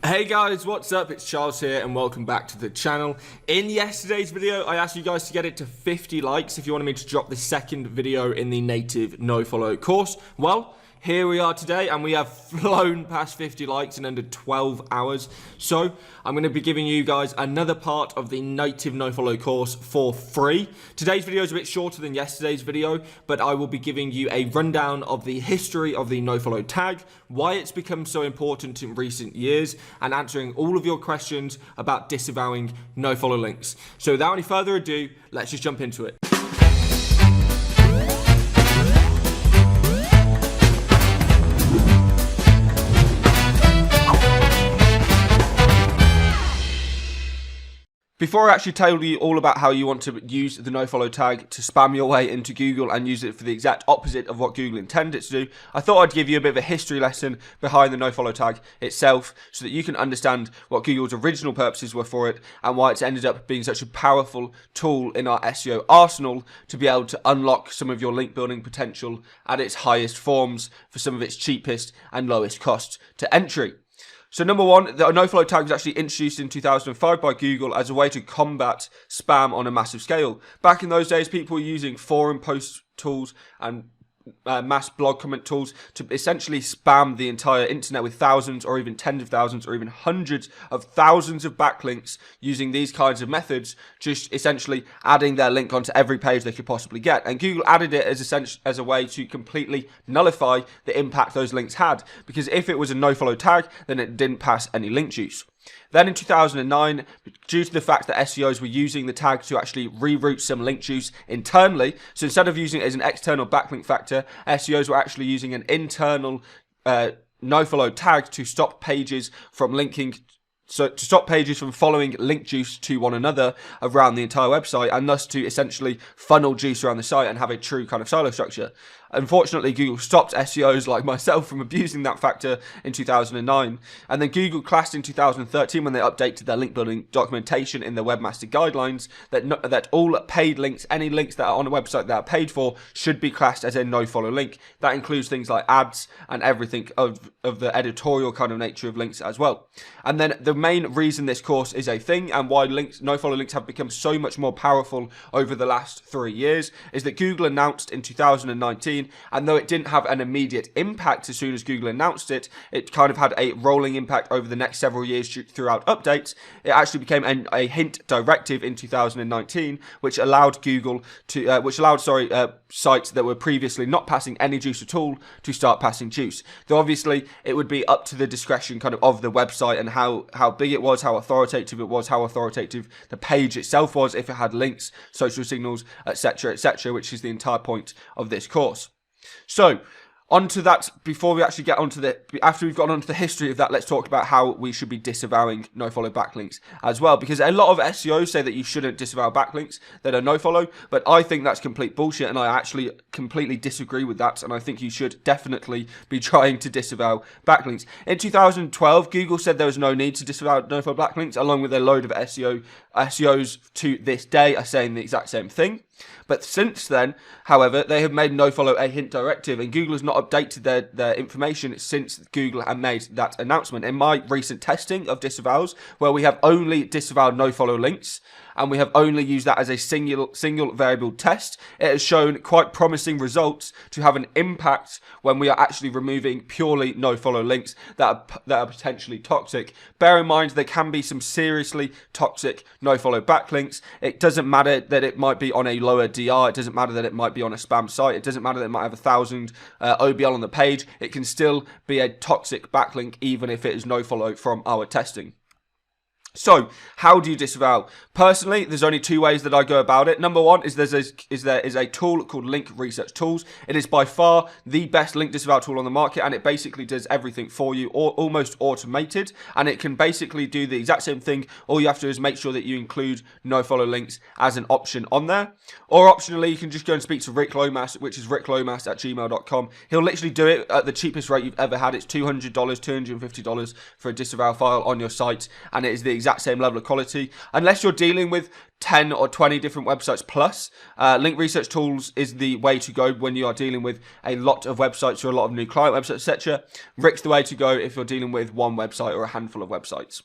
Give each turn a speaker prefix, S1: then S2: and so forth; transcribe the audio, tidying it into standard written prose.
S1: Hey guys, what's up? It's Charles here and welcome back to the channel. In yesterday's video, I asked you guys to get it to 50 likes if you wanted me to drop the second video in the native NoFollow course. Well, here we are today and we have flown past 50 likes in under 12 hours. So I'm going to be giving you guys another part of the native NoFollow course for free. Today's video is a bit shorter than yesterday's video, but I will be giving you a rundown of the history of the NoFollow tag, why it's become so important in recent years, and answering all of your questions about disavowing NoFollow links. So without any further ado, let's just jump into it. Before I actually tell you all about how you want to use the NoFollow tag to spam your way into Google and use it for the exact opposite of what Google intended it to do, I thought I'd give you a bit of a history lesson behind the NoFollow tag itself so that you can understand what Google's original purposes were for it and why it's ended up being such a powerful tool in our SEO arsenal to be able to unlock some of your link building potential at its highest forms for some of its cheapest and lowest cost to entry. So number one, the NoFollow tag was actually introduced in 2005 by Google as a way to combat spam on a massive scale. Back in those days, people were using forum post tools and mass blog comment tools to essentially spam the entire internet with thousands or even tens of thousands or even hundreds of thousands of backlinks using these kinds of methods, just essentially adding their link onto every page they could possibly get. And Google added it as a way to completely nullify the impact those links had, because if it was a NoFollow tag, then it didn't pass any link juice. Then in 2009, due to the fact that SEOs were using the tag to actually reroute some link juice internally, so instead of using it as an external backlink factor, SEOs were actually using an internal NoFollow tag to stop pages from linking. So to stop pages from following link juice to one another around the entire website, and thus to essentially funnel juice around the site and have a true kind of silo structure. Unfortunately, Google stopped SEOs like myself from abusing that factor in 2009. And then Google classed in 2013, when they updated their link building documentation in their webmaster guidelines, that all paid links, any links that are on a website that are paid for, should be classed as a NoFollow link. That includes things like ads and everything of the editorial kind of nature of links as well. And then the main reason this course is a thing and why NoFollow links have become so much more powerful over the last 3 years is that Google announced in 2019, and though it didn't have an immediate impact as soon as Google announced it, it kind of had a rolling impact over the next several years throughout updates. It actually became a hint directive in 2019, which allowed sites that were previously not passing any juice at all to start passing juice. Though obviously it would be up to the discretion kind of the website and how big it was, how authoritative it was, how authoritative the page itself was, if it had links, social signals, etc., which is the entire point of this course. So, onto that, before we actually get onto after we've gotten onto the history of that, let's talk about how we should be disavowing NoFollow backlinks as well, because a lot of SEOs say that you shouldn't disavow backlinks that are NoFollow, but I think that's complete bullshit, and I actually completely disagree with that, and I think you should definitely be trying to disavow backlinks. In 2012, Google said there was no need to disavow NoFollow backlinks, along with a load of SEOs to this day are saying the exact same thing. But since then, however, they have made NoFollow a hint directive, and Google has not updated their information since Google had made that announcement. In my recent testing of disavows, where we have only disavowed NoFollow links, and we have only used that as a single variable test, it has shown quite promising results to have an impact when we are actually removing purely NoFollow links that are potentially toxic. Bear in mind, there can be some seriously toxic NoFollow backlinks. It doesn't matter that it might be on a lower DR, it doesn't matter that it might be on a spam site, it doesn't matter that it might have 1,000 OBL on the page, it can still be a toxic backlink even if it is NoFollow from our testing. So, how do you disavow? Personally, there's only two ways that I go about it. Number one is there is a tool called Link Research Tools. It is by far the best link disavow tool on the market, and it basically does everything for you, almost automated, and it can basically do the exact same thing. All you have to do is make sure that you include NoFollow links as an option on there. Or optionally, you can just go and speak to Rick Lomas, which is ricklomas@gmail.com. He'll literally do it at the cheapest rate you've ever had. It's $200, $250 for a disavow file on your site, and it is the exact same level of quality. Unless you're dealing with 10 or 20 different websites plus, link research tools is the way to go when you are dealing with a lot of websites or a lot of new client websites, etc. Rick's the way to go if you're dealing with one website or a handful of websites.